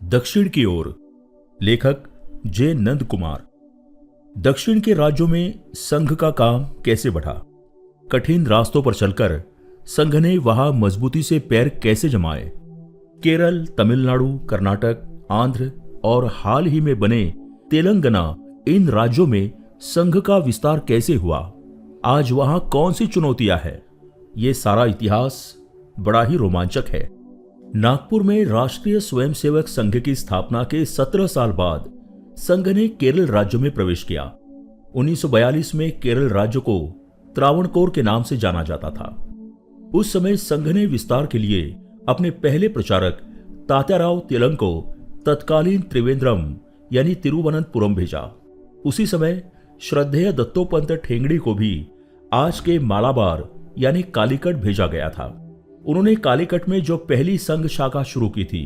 दक्षिण की ओर। लेखक जे नंद कुमार। दक्षिण के राज्यों में संघ का काम कैसे बढ़ा, कठिन रास्तों पर चलकर संघ ने वहां मजबूती से पैर कैसे जमाए। केरल, तमिलनाडु, कर्नाटक, आंध्र और हाल ही में बने तेलंगाना, इन राज्यों में संघ का विस्तार कैसे हुआ, आज वहां कौन सी चुनौतियां हैं, ये सारा इतिहास बड़ा ही रोमांचक है। नागपुर में राष्ट्रीय स्वयंसेवक संघ की स्थापना के 17 साल बाद संघ ने केरल राज्य में प्रवेश किया। 1942 में केरल राज्य को त्रावणकोर के नाम से जाना जाता था। उस समय संघ ने विस्तार के लिए अपने पहले प्रचारक तात्याराव तेलंग को तत्कालीन त्रिवेंद्रम यानी तिरुवनंतपुरम भेजा। उसी समय श्रद्धेय दत्तोपंत ठेंगड़ी को भी आज के मालाबार यानी कालीकट भेजा गया था। उन्होंने कालीकट में जो पहली संघ शाखा शुरू की थी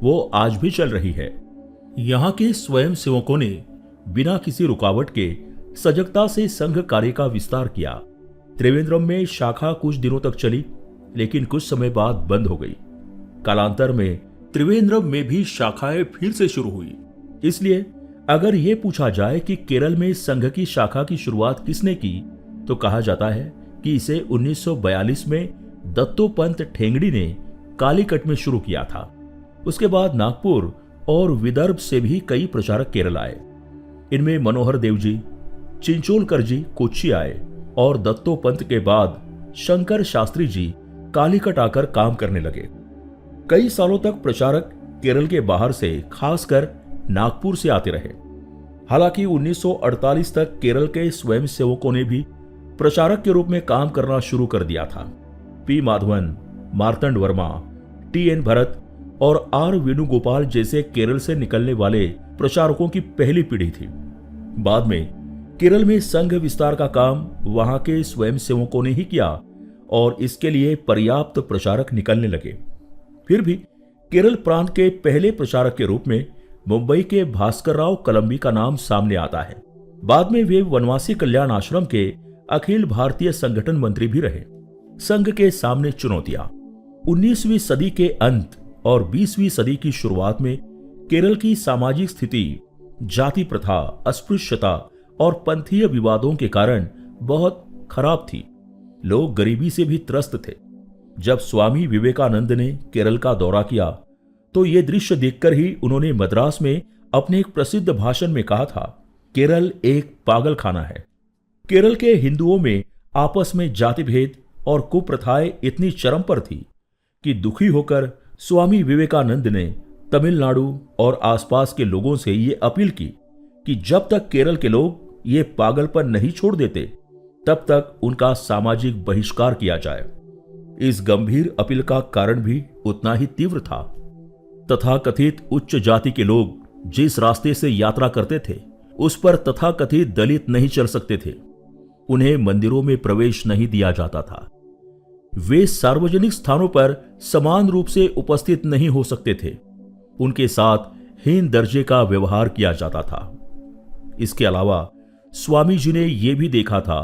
वो आज भी चल रही है। यहाँ के स्वयं सेवकों ने बिना किसी रुकावट के सजगता से संघ कार्य का विस्तार किया। त्रिवेंद्रम में शाखा कुछ दिनों तक चली, लेकिन कुछ समय बाद बंद हो गई। कालांतर में त्रिवेंद्रम में भी शाखाएं फिर से शुरू हुई। इसलिए अगर ये पूछा जाए कि केरल में संघ की शाखा की शुरुआत किसने की, तो कहा जाता है कि इसे 1942 में दत्तोपंत ठेंगड़ी ने कालीकट में शुरू किया था। उसके बाद नागपुर और विदर्भ से भी कई प्रचारक केरल आए। इनमें मनोहर देव जी, चिंचोलकर जी कोच्चि आए और दत्तोपंत के बाद शंकर शास्त्री जी कालीकट आकर काम करने लगे। कई सालों तक प्रचारक केरल के बाहर से, खासकर नागपुर से आते रहे। हालांकि 1948 तक केरल के स्वयंसेवकों ने भी प्रचारक के रूप में काम करना शुरू कर दिया था। P Madhavan, Martand Varma, T N. भरत और आर वेणुगोपाल जैसे केरल से निकलने वाले प्रचारकों की पहली पीढ़ी थी। बाद में केरल में संघ विस्तार का काम वहां के स्वयंसेवकों ने ही किया और इसके लिए पर्याप्त प्रचारक निकलने लगे। फिर भी केरल प्रांत के पहले प्रचारक के रूप में मुंबई के भास्करराव कलंबी का नाम सामने आता है। बाद में वे वनवासी कल्याण आश्रम के अखिल भारतीय संगठन मंत्री भी रहे। संघ के सामने चुनौतियां। 19वीं सदी के अंत और 20वीं सदी की शुरुआत में केरल की सामाजिक स्थिति जाति प्रथा, अस्पृश्यता और पंथीय विवादों के कारण बहुत खराब थी। लोग गरीबी से भी त्रस्त थे। जब स्वामी विवेकानंद ने केरल का दौरा किया तो यह दृश्य देखकर ही उन्होंने मद्रास में अपने एक प्रसिद्ध भाषण में कहा था, केरल एक पागलखाना है। केरल के हिंदुओं में आपस में जाति भेद और कुप्रथाएं इतनी चरम पर थी कि दुखी होकर स्वामी विवेकानंद ने तमिलनाडु और आसपास के लोगों से ये अपील की कि जब तक केरल के लोग ये पागलपन नहीं छोड़ देते तब तक उनका सामाजिक बहिष्कार किया जाए। इस गंभीर अपील का कारण भी उतना ही तीव्र था। तथाकथित उच्च जाति के लोग जिस रास्ते से यात्रा करते थे उस पर तथाकथित दलित नहीं चल सकते थे। उन्हें मंदिरों में प्रवेश नहीं दिया जाता था। वे सार्वजनिक स्थानों पर समान रूप से उपस्थित नहीं हो सकते थे। उनके साथ हीन दर्जे का व्यवहार किया जाता था। इसके अलावा स्वामी जी ने यह भी देखा था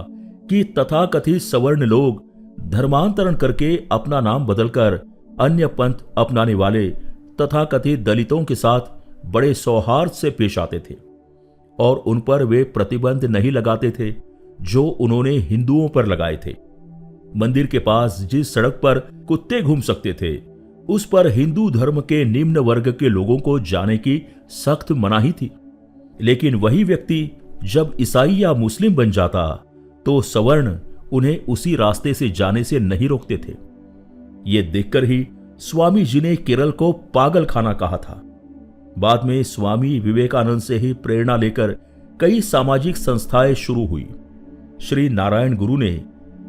कि तथाकथित सवर्ण लोग धर्मांतरण करके अपना नाम बदलकर अन्य पंथ अपनाने वाले तथाकथित दलितों के साथ बड़े सौहार्द से पेश आते थे और उन पर वे प्रतिबंध नहीं लगाते थे जो उन्होंने हिंदुओं पर लगाए थे। मंदिर के पास जिस सड़क पर कुत्ते घूम सकते थे उस पर हिंदू धर्म के निम्न वर्ग के लोगों को जाने की सख्त मनाही थी। लेकिन वही व्यक्ति जब ईसाई या मुस्लिम बन जाता तो सवर्ण उन्हें उसी रास्ते से जाने से नहीं रोकते थे। ये देखकर ही स्वामी जी ने केरल को पागलखाना कहा था। बाद में स्वामी विवेकानंद से ही प्रेरणा लेकर कई सामाजिक संस्थाएं शुरू हुई। श्री नारायण गुरु ने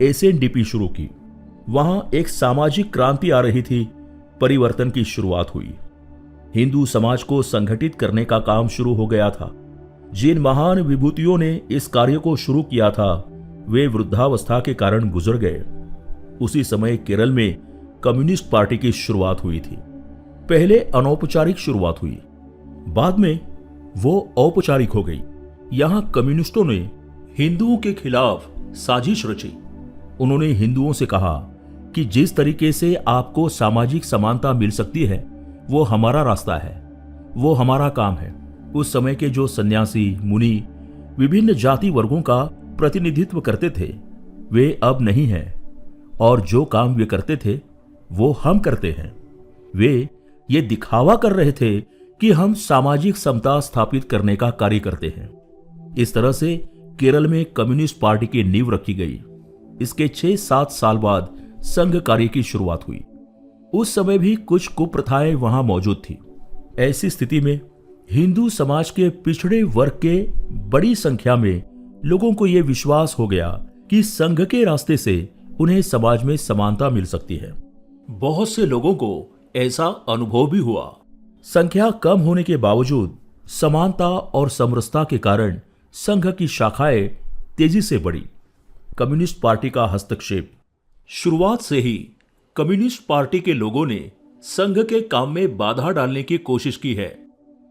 एसएनडीपी शुरू की। वहां एक सामाजिक क्रांति आ रही थी, परिवर्तन की शुरुआत हुई। हिंदू समाज को संगठित करने का काम शुरू हो गया था। जिन महान विभूतियों ने इस कार्य को शुरू किया था वे वृद्धावस्था के कारण गुजर गए। उसी समय केरल में कम्युनिस्ट पार्टी की शुरुआत हुई थी। पहले अनौपचारिक शुरुआत हुई, बाद में वो औपचारिक हो गई। यहां कम्युनिस्टों ने हिंदुओं के खिलाफ साजिश रची। उन्होंने हिंदुओं से कहा कि जिस तरीके से आपको सामाजिक समानता मिल सकती है वो हमारा रास्ता है। वो हमारा काम है। उस समय के जो सन्यासी मुनि विभिन्न जाति वर्गों का प्रतिनिधित्व करते थे वे अब नहीं हैं, और जो काम वे करते थे वो हम करते हैं। वे ये दिखावा कर रहे थे कि हम सामाजिक समता स्थापित करने का कार्य करते हैं। इस तरह से केरल में कम्युनिस्ट पार्टी की नींव रखी गई। इसके 6-7 साल बाद संघ कार्य की शुरुआत हुई। उस समय भी कुछ कुप्रथाएं वहां मौजूद थी। ऐसी स्थिति में हिंदू समाज के पिछड़े वर्ग के बड़ी संख्या में लोगों को यह विश्वास हो गया कि संघ के रास्ते से उन्हें समाज में समानता मिल सकती है। बहुत से लोगों को ऐसा अनुभव भी हुआ। संख्या कम होने के बावजूद समानता और समरसता के कारण संघ की शाखाएं तेजी से बढ़ी। कम्युनिस्ट पार्टी का हस्तक्षेप। शुरुआत से ही कम्युनिस्ट पार्टी के लोगों ने संघ के काम में बाधा डालने की कोशिश की है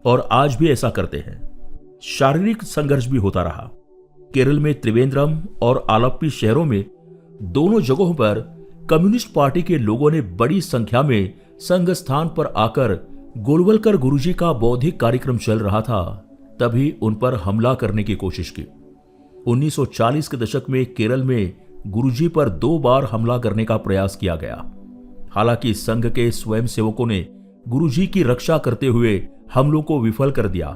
और आज भी ऐसा करते हैं। शारीरिक संघर्ष भी होता रहा। केरल में त्रिवेंद्रम और आलप्पी शहरों में दोनों जगहों पर कम्युनिस्ट पार्टी के लोगों ने बड़ी संख्या में संघ स्थान पर आकर गोलवलकर गुरुजी का बौद्धिक कार्यक्रम चल रहा था, तभी उन पर हमला करने की कोशिश की। 1940 के दशक में केरल में गुरुजी पर 2 बार हमला करने का प्रयास किया गया। हालांकि संघ के स्वयंसेवकों ने गुरुजी की रक्षा करते हुए हमलों को विफल कर दिया।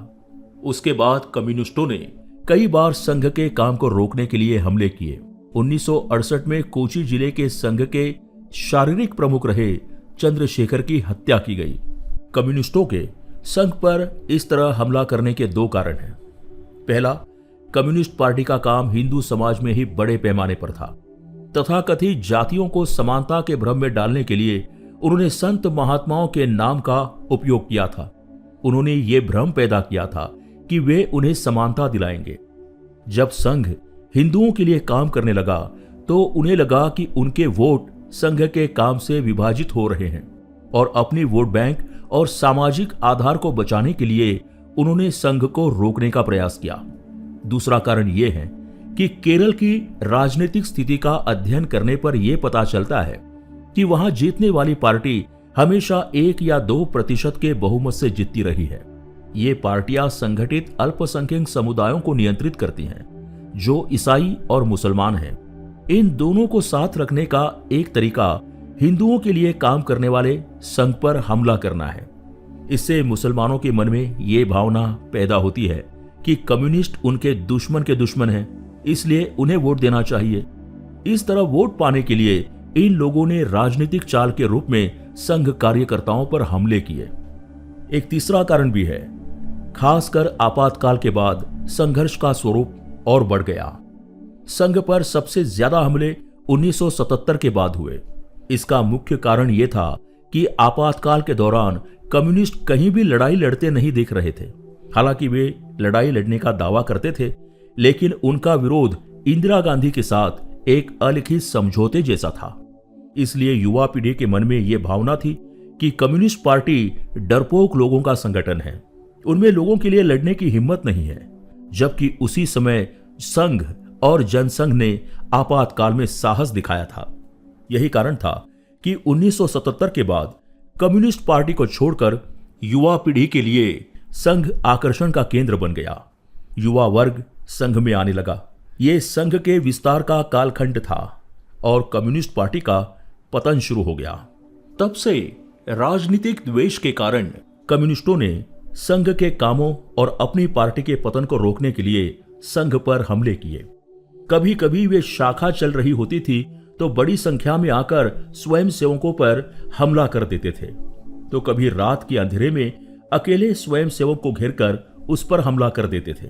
उसके बाद कम्युनिस्टों ने कई बार संघ के काम को रोकने के लिए हमले किए। 1968 में कोची जिले के संघ के शारीरिक प्रमुख रहे चंद्रशेखर की हत्या की गई। कम्युनिस्टों के संघ पर इस तरह हमला करने के 2 कारण हैं। पहला, कम्युनिस्ट पार्टी का काम हिंदू समाज में ही बड़े पैमाने पर था। तथाकथित जातियों को समानता के भ्रम में डालने के लिए उन्होंने संत महात्माओं के नाम का उपयोग किया था। उन्होंने ये भ्रम पैदा किया था कि वे उन्हें समानता दिलाएंगे। जब संघ हिंदुओं के लिए काम करने लगा तो उन्हें लगा कि उनके वोट संघ के काम से विभाजित हो रहे हैं और अपनी वोट बैंक और सामाजिक आधार को बचाने के लिए उन्होंने संघ को रोकने का प्रयास किया। दूसरा कारण यह है कि केरल की राजनीतिक स्थिति का अध्ययन करने पर यह पता चलता है कि वहां जीतने वाली पार्टी हमेशा 1 या 2% के बहुमत से जीतती रही है। ये पार्टियां संगठित अल्पसंख्यक समुदायों को नियंत्रित करती हैं, जो ईसाई और मुसलमान हैं। इन दोनों को साथ रखने का एक तरीका हिंदुओं के लिए काम करने वाले संघ पर हमला करना है। इससे मुसलमानों के मन में ये भावना पैदा होती है कि कम्युनिस्ट उनके दुश्मन के दुश्मन हैं, इसलिए उन्हें वोट देना चाहिए। इस तरह वोट पाने के लिए इन लोगों ने राजनीतिक चाल के रूप में संघ कार्यकर्ताओं पर हमले किए। एक तीसरा कारण भी है। खासकर आपातकाल के बाद संघर्ष का स्वरूप और बढ़ गया। संघ पर सबसे ज्यादा हमले 1977 के बाद हुए। इसका मुख्य कारण यह था कि आपातकाल के दौरान कम्युनिस्ट कहीं भी लड़ाई लड़ते नहीं दिख रहे थे। हालांकि वे लड़ाई लड़ने का दावा करते थे, लेकिन उनका विरोध इंदिरा गांधी के साथ एक अलिखित समझौते जैसा था। इसलिए युवा पीढ़ी के मन में यह भावना थी कि कम्युनिस्ट पार्टी डरपोक लोगों का संगठन है, उनमें लोगों के लिए लड़ने की हिम्मत नहीं है। जबकि उसी समय संघ और जनसंघ ने आपातकाल में साहस दिखाया था। यही कारण था कि 1977 के बाद कम्युनिस्ट पार्टी को छोड़कर युवा पीढ़ी के लिए संघ आकर्षण का केंद्र बन गया। युवा वर्ग संघ में आने लगा। यह संघ के विस्तार का कालखंड था और कम्युनिस्ट पार्टी का पतन शुरू हो गया। तब से राजनीतिक द्वेष के कारण कम्युनिस्टों ने संघ के कामों और अपनी पार्टी के पतन को रोकने के लिए संघ पर हमले किए। कभी कभी वे शाखा चल रही होती थी तो बड़ी संख्या में आकर स्वयंसेवकों पर हमला कर देते थे, तो कभी रात के अंधेरे में अकेले स्वयंसेवक को घेरकर उस पर हमला कर देते थे।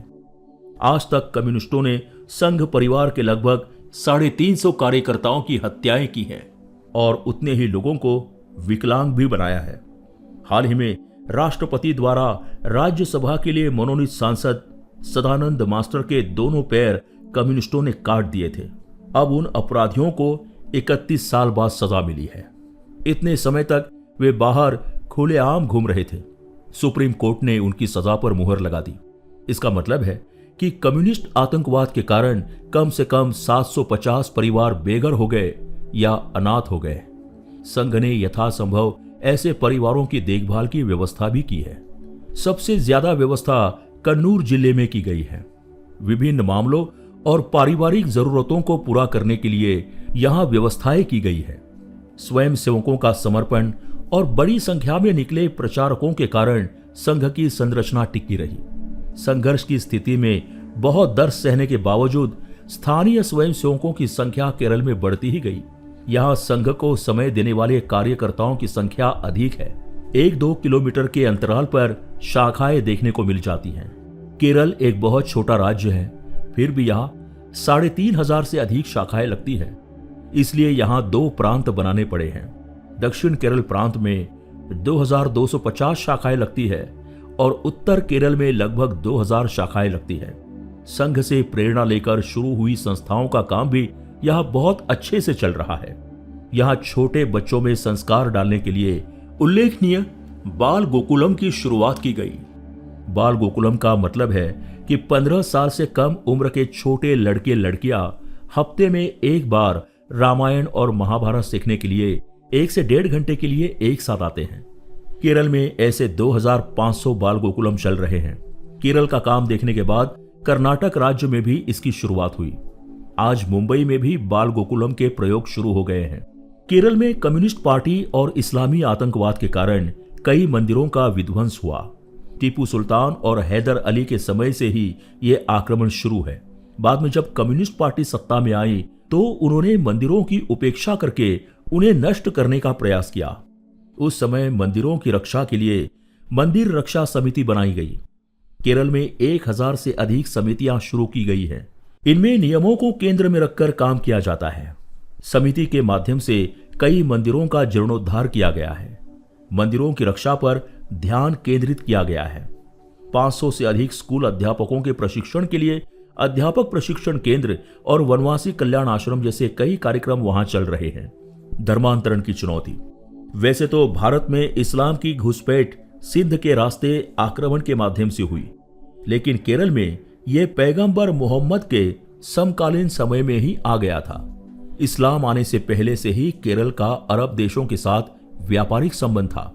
आज तक कम्युनिस्टों ने संघ परिवार के लगभग 350 कार्यकर्ताओं की हत्याएं की हैं और उतने ही लोगों को विकलांग भी बनाया है। हाल ही में राष्ट्रपति द्वारा राज्यसभा के लिए मनोनीत सांसद सदानंद मास्टर के दोनों पैर कम्युनिस्टों ने काट दिए थे। अब उन अपराधियों को 31 साल बाद सजा मिली है। इतने समय तक वे बाहर खुलेआम घूम रहे थे। सुप्रीम कोर्ट ने उनकी सजा पर मुहर लगा दी। इसका मतलब है कि कम्युनिस्ट आतंकवाद के कारण कम से कम 750 परिवार बेघर हो गए या अनाथ हो गए। संघ ने यथासंभव ऐसे परिवारों की देखभाल की व्यवस्था भी की है। सबसे ज्यादा व्यवस्था कन्नूर जिले में की गई है। विभिन्न मामलों और पारिवारिक जरूरतों को पूरा करने के लिए यहाँ व्यवस्थाएं की गई है। स्वयं सेवकों का समर्पण और बड़ी संख्या में निकले प्रचारकों के कारण संघ की संरचना टिकी रही। संघर्ष की स्थिति में बहुत दर्द सहने के बावजूद स्थानीय स्वयं सेवकों की संख्या केरल में बढ़ती ही गई। यहाँ संघ को समय देने वाले कार्यकर्ताओं की संख्या अधिक है। 1-2 किलोमीटर के अंतराल पर शाखाएं देखने को मिल जाती हैं। केरल एक बहुत छोटा राज्य है, फिर भी यहाँ 3,500 से अधिक शाखाएं लगती हैं। इसलिए यहाँ 2 प्रांत बनाने पड़े हैं। दक्षिण केरल प्रांत में 2,250 शाखाएं लगती है और उत्तर केरल में लगभग 2,000 शाखाएं लगती है। संघ से प्रेरणा लेकर शुरू हुई संस्थाओं का काम भी यहाँ बहुत अच्छे से चल रहा है। यहाँ छोटे बच्चों में संस्कार डालने के लिए उल्लेखनीय बाल गोकुलम की शुरुआत की गई। बाल गोकुलम का मतलब है कि 15 साल से कम उम्र के छोटे लड़के लड़कियां हफ्ते में एक बार रामायण और महाभारत सीखने के लिए 1 से 1.5 घंटे के लिए एक साथ आते हैं। केरल में ऐसे 2,500 बाल गोकुलम चल रहे हैं। केरल का काम देखने के बाद कर्नाटक राज्य में भी इसकी शुरुआत हुई। आज मुंबई में भी बाल गोकुलम के प्रयोग शुरू हो गए हैं। केरल में कम्युनिस्ट पार्टी और इस्लामी आतंकवाद के कारण कई मंदिरों का विध्वंस हुआ। टीपू सुल्तान और हैदर अली के समय से ही ये आक्रमण शुरू है। बाद में जब कम्युनिस्ट पार्टी सत्ता में आई तो उन्होंने मंदिरों की उपेक्षा करके उन्हें नष्ट करने का प्रयास किया। उस समय मंदिरों की रक्षा के लिए मंदिर रक्षा समिति बनाई गई। केरल में 1,000 से अधिक समितियां शुरू की गई हैं। इनमें नियमों को केंद्र में रखकर काम किया जाता है। समिति के माध्यम से कई मंदिरों का जीर्णोद्धार किया गया है। मंदिरों की रक्षा पर ध्यान केंद्रित किया गया है। 500 से अधिक स्कूल अध्यापकों के प्रशिक्षण के लिए अध्यापक प्रशिक्षण केंद्र और वनवासी कल्याण आश्रम जैसे कई कार्यक्रम वहां चल रहे हैं। धर्मांतरण की चुनौती। वैसे तो भारत में इस्लाम की घुसपैठ सिंध के रास्ते आक्रमण के माध्यम से हुई, लेकिन केरल में यह पैगंबर मोहम्मद के समकालीन समय में ही आ गया था। इस्लाम आने से पहले से ही केरल का अरब देशों के साथ व्यापारिक संबंध था।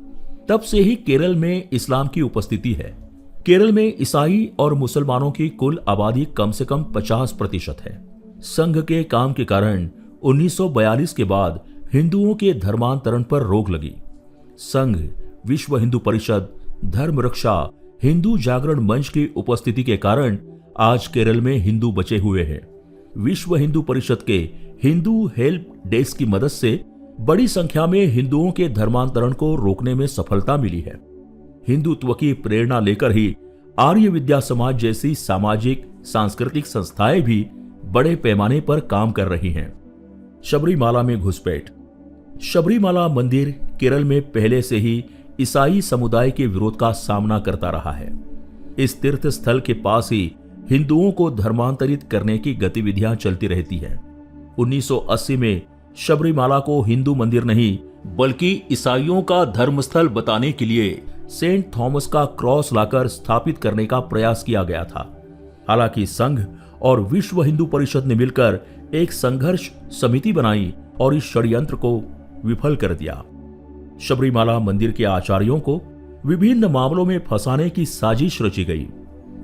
तब से ही केरल में इस्लाम की उपस्थिति है। केरल में ईसाई और मुसलमानों की कुल आबादी कम से कम 50% है। संघ के काम के कारण 1942 के बाद हिंदुओं के धर्मांतरण पर रोक लगी। संघ, विश्व हिंदू परिषद, धर्म रक्षा, हिंदू जागरण मंच की उपस्थिति के कारण आज केरल में हिंदू बचे हुए हैं। विश्व हिंदू परिषद के हिंदू हेल्प डेस्क की मदद से बड़ी संख्या में हिंदुओं के धर्मांतरण को रोकने में सफलता मिली है। हिंदुत्व की प्रेरणा लेकर ही आर्य विद्या समाज जैसी सामाजिक सांस्कृतिक संस्थाएं भी बड़े पैमाने पर काम कर रही हैं। शबरीमाला में घुसपैठ। शबरीमाला मंदिर केरल में पहले से ही ईसाई समुदाय के विरोध का सामना करता रहा है। इस तीर्थ स्थल के पास ही हिंदुओं को धर्मांतरित करने की गतिविधियां चलती रहती हैं। 1980 में शबरीमाला को हिंदू मंदिर नहीं बल्कि ईसाइयों का धर्मस्थल बताने के लिए सेंट थॉमस का क्रॉस लाकर स्थापित करने का प्रयास किया गया था। हालांकि संघ और विश्व हिंदू परिषद ने मिलकर एक संघर्ष समिति बनाई और इस षड्यंत्र को विफल कर दिया। शबरीमाला मंदिर के आचार्यों को विभिन्न मामलों में फंसाने की साजिश रची गई।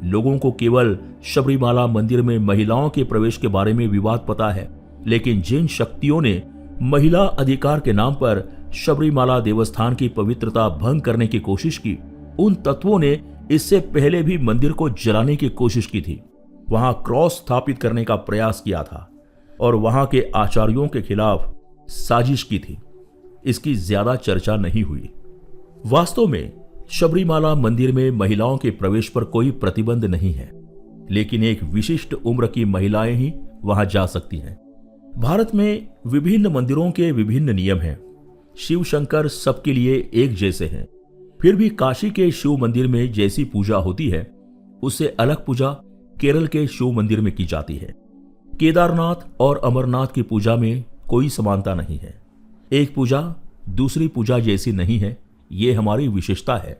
लोगों को केवल शबरीमाला मंदिर में महिलाओं के प्रवेश के बारे में विवाद पता है, लेकिन जिन शक्तियों ने महिला अधिकार के नाम पर शबरीमाला देवस्थान की पवित्रता भंग करने की कोशिश की, उन तत्वों ने इससे पहले भी मंदिर को जलाने की कोशिश की थी। वहां क्रॉस स्थापित करने का प्रयास किया था और वहां के आचार्यों के खिलाफ साजिश की थी। इसकी ज्यादा चर्चा नहीं हुई। वास्तव में शबरीमाला मंदिर में महिलाओं के प्रवेश पर कोई प्रतिबंध नहीं है, लेकिन एक विशिष्ट उम्र की महिलाएं ही वहां जा सकती हैं। भारत में विभिन्न मंदिरों के विभिन्न नियम हैं। शिव शंकर सबके लिए एक जैसे हैं। फिर भी काशी के शिव मंदिर में जैसी पूजा होती है, उससे अलग पूजा केरल के शिव मंदिर में की जाती है। केदारनाथ और अमरनाथ की पूजा में कोई समानता नहीं है। एक पूजा दूसरी पूजा जैसी नहीं है, ये हमारी विशेषता है।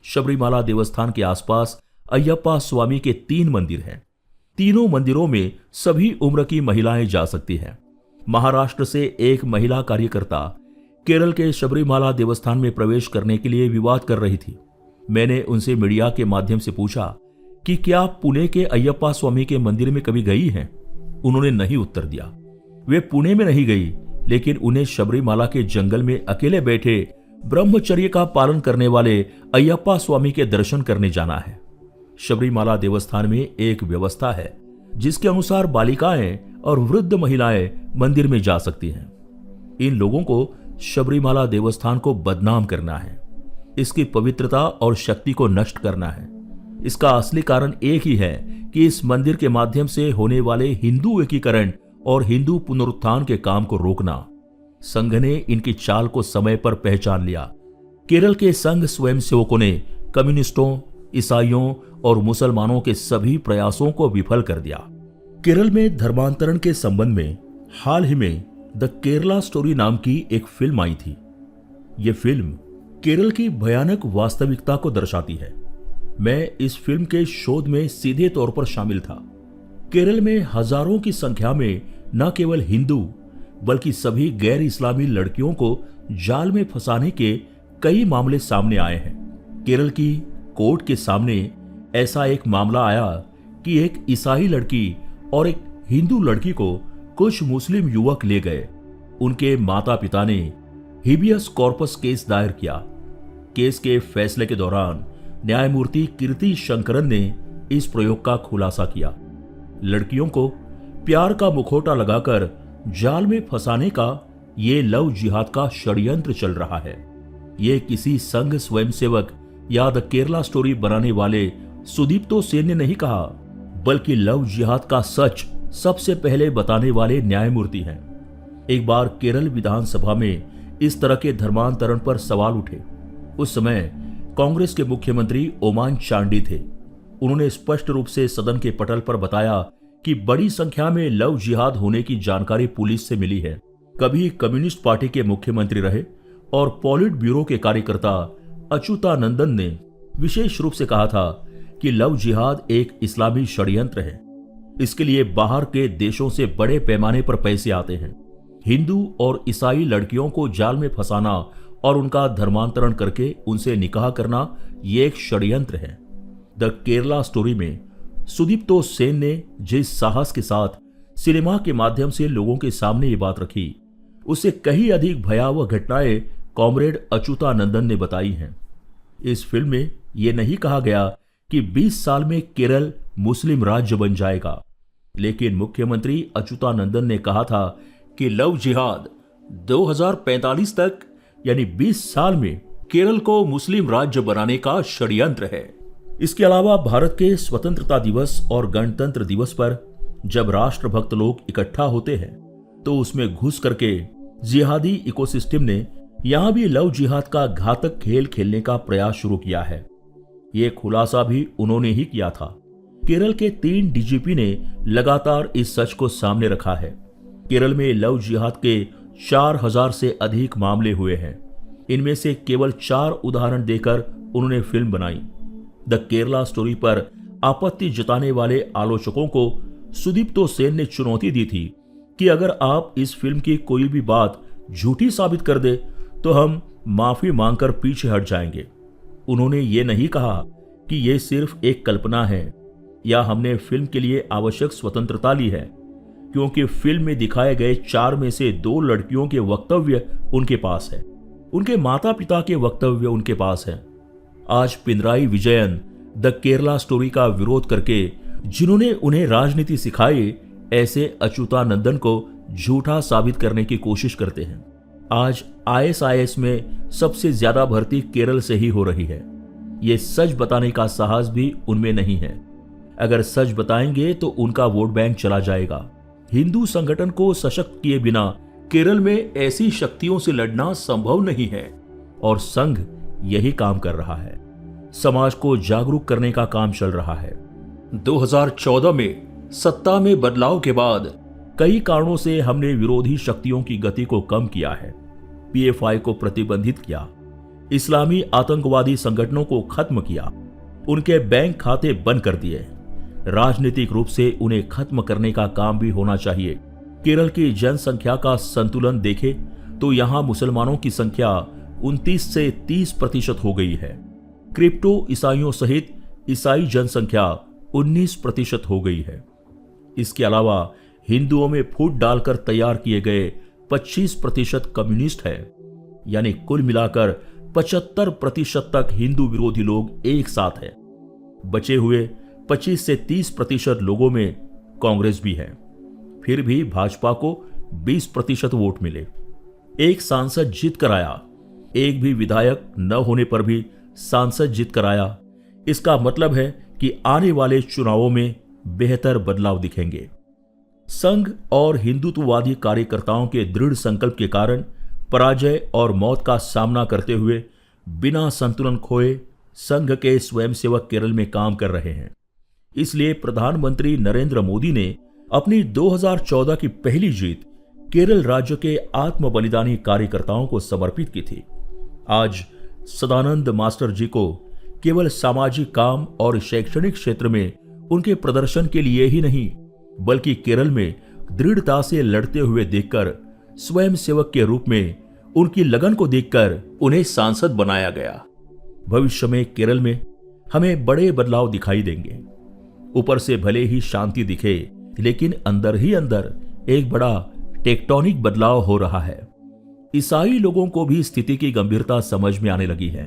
शबरीमाला देवस्थान के आसपास अय्यप्पा स्वामी के 3 मंदिर हैं। तीनों मंदिरों में सभी उम्र की महिलाएं जा सकती हैं। महाराष्ट्र से एक महिला कार्यकर्ता केरल के शबरीमाला देवस्थान में प्रवेश करने के लिए विवाद कर रही थी। मैंने उनसे मीडिया के माध्यम से पूछा कि क्या आप पुणे के अयप्पा स्वामी के मंदिर में कभी गई हैं? उन्होंने नहीं उत्तर दिया। वे पुणे में नहीं गई, लेकिन उन्हें शबरीमाला के जंगल में अकेले बैठे ब्रह्मचर्य का पालन करने वाले अयप्पा स्वामी के दर्शन करने जाना है। शबरीमाला देवस्थान में एक व्यवस्था है जिसके अनुसार बालिकाएं और वृद्ध महिलाएं मंदिर में जा सकती हैं। इन लोगों को शबरीमाला देवस्थान को बदनाम करना है, इसकी पवित्रता और शक्ति को नष्ट करना है। इसका असली कारण एक ही है कि इस मंदिर के माध्यम से होने वाले हिंदू एकीकरण और हिंदू पुनरुत्थान के काम को रोकना। संघ ने इनकी चाल को समय पर पहचान लिया। केरल के संघ स्वयंसेवकों ने कम्युनिस्टों, ईसाइयों और मुसलमानों के सभी प्रयासों को विफल कर दिया। केरल में धर्मांतरण के संबंध में हाल ही में द केरला स्टोरी नाम की एक फिल्म आई थी। यह फिल्म केरल की भयानक वास्तविकता को दर्शाती है। मैं इस फिल्म के शोध में सीधे तौर पर शामिल था। केरल में हजारों की संख्या में न केवल हिंदू बल्कि सभी गैर इस्लामी लड़कियों को जाल में फंसाने के कई मामले सामने आए हैं। केरल की कोर्ट के सामने ऐसा एक मामला आया कि एक ईसाई लड़की और एक हिंदू लड़की को कुछ मुस्लिम युवक ले गए। उनके माता पिता ने हिबियस कॉर्पस केस दायर किया। केस के फैसले के दौरान न्यायमूर्ति कीर्ति शंकरन ने इस प्रयोग का खुलासा किया। लड़कियों को प्यार का मुखौटा लगाकर जाल में फंसाने का ये लव जिहाद का षड्यंत्र चल रहा है। ये किसी संघ स्वयंसेवक या द केरला स्टोरी बनाने वाले सुदीप्तो सेन ने नहीं कहा, बल्कि लव जिहाद का सच सबसे पहले बताने वाले न्यायमूर्ति हैं। एक बार केरल विधानसभा में इस तरह के धर्मांतरण पर सवाल उठे। उस समय कांग्रेस के मुख्यमंत्री ओमान चांडी थे। उन्होंने स्पष्ट रूप से सदन के पटल पर बताया कि बड़ी संख्या में लव जिहाद होने की जानकारी पुलिस से मिली है। कभी कम्युनिस्ट पार्टी के मुख्यमंत्री रहे और पॉलिट ब्यूरो के कार्यकर्ता अच्युतानंदन ने विशेष रूप से कहा था कि लव जिहाद एक इस्लामी षड्यंत्र है। इसके लिए बाहर के देशों से बड़े पैमाने पर पैसे आते हैं। हिंदू और ईसाई लड़कियों को जाल में फंसाना और उनका धर्मांतरण करके उनसे निकाह करना ये एक षड्यंत्र है। द केरला स्टोरी में सुदीप्तो सेन ने जिस साहस के साथ सिनेमा के माध्यम से लोगों के सामने ये बात रखी, उससे कहीं अधिक भयावह घटनाएं कॉमरेड अच्युतानंदन ने बताई हैं। इस फिल्म में यह नहीं कहा गया कि 20 साल में केरल मुस्लिम राज्य बन जाएगा, लेकिन मुख्यमंत्री अच्युतानंदन ने कहा था कि लव जिहाद 2045 तक यानी 20 साल में केरल को मुस्लिम राज्य बनाने का षड्यंत्र है। इसके अलावा भारत के स्वतंत्रता दिवस और गणतंत्र दिवस पर जब राष्ट्रभक्त लोग इकट्ठा होते हैं तो उसमें घुस करके जिहादी इकोसिस्टम ने यहां भी लव जिहाद का घातक खेल खेलने का प्रयास शुरू किया है। ये खुलासा भी उन्होंने ही किया था। केरल के 3 डीजीपी ने लगातार इस सच को सामने रखा है। केरल में लव जिहाद के 4000 से अधिक मामले हुए हैं। इनमें से केवल 4 उदाहरण देकर उन्होंने फिल्म बनाई। द केरला स्टोरी पर आपत्ति जताने वाले आलोचकों को सुदीप्तो सेन ने चुनौती दी थी कि अगर आप इस फिल्म की कोई भी बात झूठी साबित कर दे तो हम माफी मांगकर पीछे हट जाएंगे। उन्होंने ये नहीं कहा कि यह सिर्फ एक कल्पना है या हमने फिल्म के लिए आवश्यक स्वतंत्रता ली है, क्योंकि फिल्म में दिखाए गए 4 में से 2 लड़कियों के वक्तव्य उनके पास है, उनके माता पिता के वक्तव्य उनके पास है। आज पिनराई विजयन द केरला स्टोरी का विरोध करके जिन्होंने उन्हें राजनीति सिखाई, ऐसे अच्युतानंदन को झूठा साबित करने की कोशिश करते हैं। आज आईएसआईएस में सबसे ज्यादा भर्ती केरल से ही हो रही है। ये सच बताने का साहस भी उनमें नहीं है। अगर सच बताएंगे तो उनका वोट बैंक चला जाएगा। हिंदू संगठन को सशक्त किए बिना केरल में ऐसी शक्तियों से लड़ना संभव नहीं है और संघ यही काम कर रहा है। समाज को जागरूक करने का काम चल रहा है। 2014 में सत्ता में बदलाव के बाद कई कारणों से हमने विरोधी शक्तियों की गति को कम किया है। पीएफआई को प्रतिबंधित किया, इस्लामी आतंकवादी संगठनों को खत्म किया, उनके बैंक खाते बंद कर दिए। राजनीतिक रूप से उन्हें खत्म करने का काम भी होना चाहिए। केरल की जनसंख्या का संतुलन देखें तो यहां मुसलमानों की संख्या 29 से 30% हो गई है। क्रिप्टो ईसाइयों सहित ईसाई जनसंख्या 19% हो गई है। इसके अलावा हिंदुओं में फूट डालकर तैयार किए गए 25% कम्युनिस्ट है, यानी कुल मिलाकर 75% तक हिंदू विरोधी लोग एक साथ है। बचे हुए 25 से 30% लोगों में कांग्रेस भी है। फिर भी भाजपा को 20% वोट मिले। एक सांसद जीत कर आया, एक भी विधायक न होने पर भी सांसद जीत कर आया। इसका मतलब है कि आने वाले चुनावों में बेहतर बदलाव दिखेंगे। संघ और हिंदुत्ववादी कार्यकर्ताओं के दृढ़ संकल्प के कारण पराजय और मौत का सामना करते हुए बिना संतुलन खोए संघ के स्वयंसेवक केरल में काम कर रहे हैं। इसलिए प्रधानमंत्री नरेंद्र मोदी ने अपनी 2014 की पहली जीत केरल राज्य के आत्म बलिदानी कार्यकर्ताओं को समर्पित की थी। आज सदानंद मास्टर जी को केवल सामाजिक काम और शैक्षणिक क्षेत्र में उनके प्रदर्शन के लिए ही नहीं, बल्कि केरल में दृढ़ता से लड़ते हुए देखकर, स्वयंसेवक के रूप में उनकी लगन को देखकर उन्हें सांसद बनाया गया। भविष्य में केरल में हमें बड़े बदलाव दिखाई देंगे। ऊपर से भले ही शांति दिखे, लेकिन अंदर ही अंदर एक बड़ा टेक्टोनिक बदलाव हो रहा है। ईसाई लोगों को भी स्थिति की गंभीरता समझ में आने लगी है।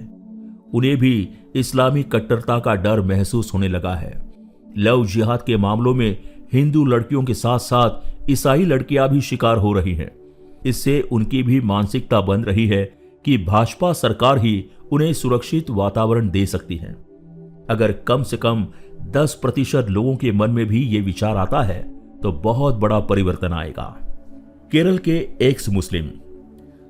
उन्हें भी इस्लामी कट्टरता का डर महसूस होने लगा है। लव जिहाद के मामलों में हिंदू लड़कियों के साथ साथ ईसाई लड़कियां भी शिकार हो रही हैं। इससे उनकी भी मानसिकता बन रही है कि भाजपा सरकार ही उन्हें सुरक्षित वातावरण दे सकती है। अगर कम से कम 10% लोगों के मन में भी ये विचार आता है तो बहुत बड़ा परिवर्तन आएगा। केरल के एक्स मुस्लिम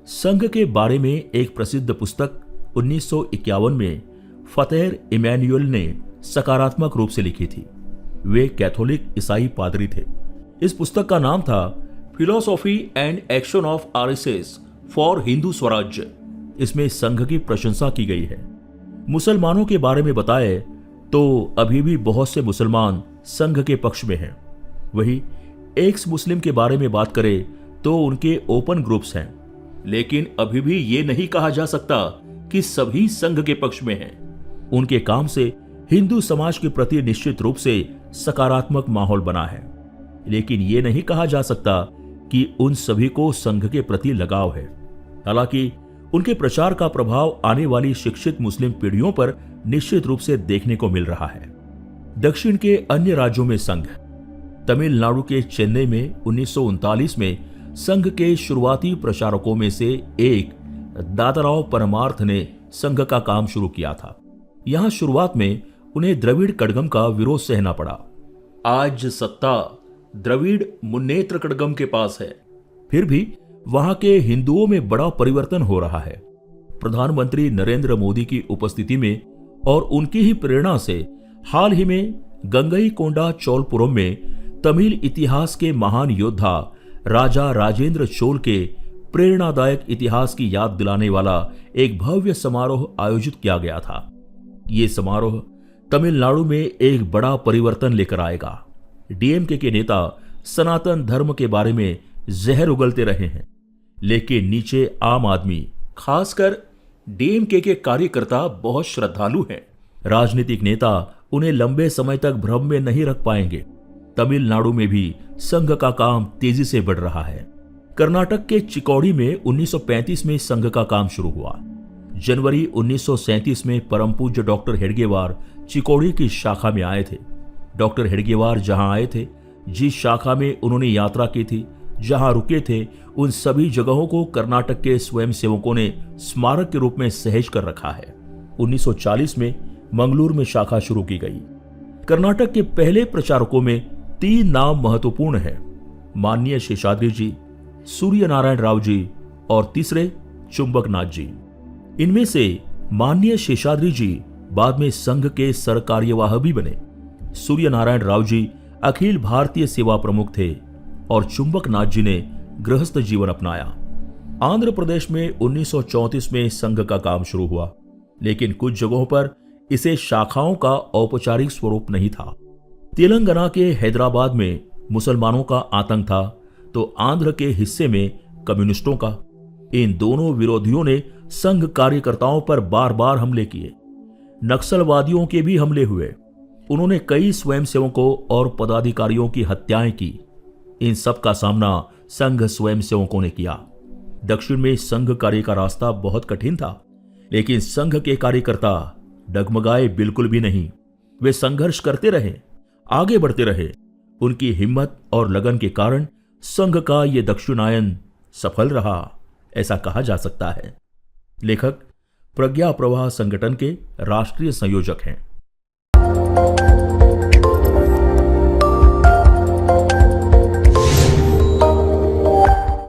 संघ के बारे में एक प्रसिद्ध पुस्तक 1951 में फतेह इमैनुअल ने सकारात्मक रूप से लिखी थी। वे कैथोलिक ईसाई पादरी थे। इस पुस्तक का नाम था philosophy and action of RSS for Hindu स्वराज्य। इसमें संघ की प्रशंसा की गई है। मुसलमानों के बारे में बताए तो अभी भी बहुत से मुसलमान संघ के पक्ष में हैं। वही एक्स मुस्लिम के बारे में बात करें तो उनके ओपन ग्रुप्स हैं, लेकिन अभी भी ये नहीं कहा जा सकता कि सभी संघ के पक्ष में हैं। उनके काम से हिंदू समाज के प्रति निश्चित रूप से सकारात्मक माहौल बना है, लेकिन ये नहीं कहा जा सकता कि उन सभी को संघ के प्रति लगाव है। हालांकि उनके प्रचार का प्रभाव आने वाली शिक्षित मुस्लिम पीढ़ियों पर निश्चित रूप से देखने को मिल रहा है। दक्षिण के अन्य राज्यों में संघ, तमिलनाडु के चेन्नई में 1939 में संघ के शुरुआती प्रचारकों में से एक दादाराव परमार्थ ने संघ का काम शुरू किया था। यहां शुरुआत में उन्हें द्रविड़ कड़गम का विरोध सहना पड़ा। आज सत्ता द्रविड़ मुन्नेत्र कड़गम के पास है, फिर भी वहां के हिंदुओं में बड़ा परिवर्तन हो रहा है। प्रधानमंत्री नरेंद्र मोदी की उपस्थिति में और उनकी ही प्रेरणा से हाल ही में गंगईकोंडा चोलपुरम में तमिल इतिहास के महान योद्धा राजा राजेंद्र चोल के प्रेरणादायक इतिहास की याद दिलाने वाला एक भव्य समारोह आयोजित किया गया था। ये समारोह तमिलनाडु में एक बड़ा परिवर्तन लेकर आएगा। डीएमके के नेता सनातन धर्म के बारे में जहर उगलते रहे हैं, लेकिन नीचे आम आदमी, खासकर डीएमके के कार्यकर्ता बहुत श्रद्धालु हैं। राजनीतिक नेता उन्हें लंबे समय तक भ्रम में नहीं रख पाएंगे। तमिलनाडु में भी संघ का काम तेजी से बढ़ रहा है। कर्नाटक के चिकोड़ी में 1935 में संघ का काम शुरू हुआ। जनवरी 1937 में परम पूज्य डॉक्टर हेडगेवार चिकोड़ी की शाखा में आए थे। डॉक्टर हेडगेवार जहां आए थे, जिस शाखा में उन्होंने यात्रा की थी, जहां रुके थे, उन सभी जगहों को कर्नाटक के स्वयंसेवकों ने स्मारक के रूप में सहेज कर रखा है। 1940 में मंगलूर में शाखा शुरू की गई। कर्नाटक के पहले प्रचारकों में 3 नाम महत्वपूर्ण हैं: माननीय शेषाद्री जी, सूर्य नारायण राव जी और तीसरे चुंबकनाथ जी। इनमें से माननीय शेषाद्री जी बाद में संघ के सरकार्यवाह भी बने। सूर्य नारायण राव जी अखिल भारतीय सेवा प्रमुख थे और चुंबकनाथ जी ने गृहस्थ जीवन अपनाया। आंध्र प्रदेश में 1934 में संघ का काम शुरू हुआ, लेकिन कुछ जगहों पर इसे शाखाओं का औपचारिक स्वरूप नहीं था। तेलंगाना के हैदराबाद में मुसलमानों का आतंक था, तो आंध्र के हिस्से में कम्युनिस्टों का। इन दोनों विरोधियों ने संघ कार्यकर्ताओं पर बार बार हमले किए। नक्सलवादियों के भी हमले हुए। उन्होंने कई स्वयंसेवकों और पदाधिकारियों की हत्याएं की। इन सब का सामना संघ स्वयंसेवकों ने किया। दक्षिण में संघ कार्य का रास्ता बहुत कठिन था, लेकिन संघ के कार्यकर्ता डगमगाए बिल्कुल भी नहीं। वे संघर्ष करते रहे, आगे बढ़ते रहे। उनकी हिम्मत और लगन के कारण संघ का यह दक्षिणायन सफल रहा, ऐसा कहा जा सकता है। लेखक प्रज्ञा प्रवाह संगठन के राष्ट्रीय संयोजक हैं।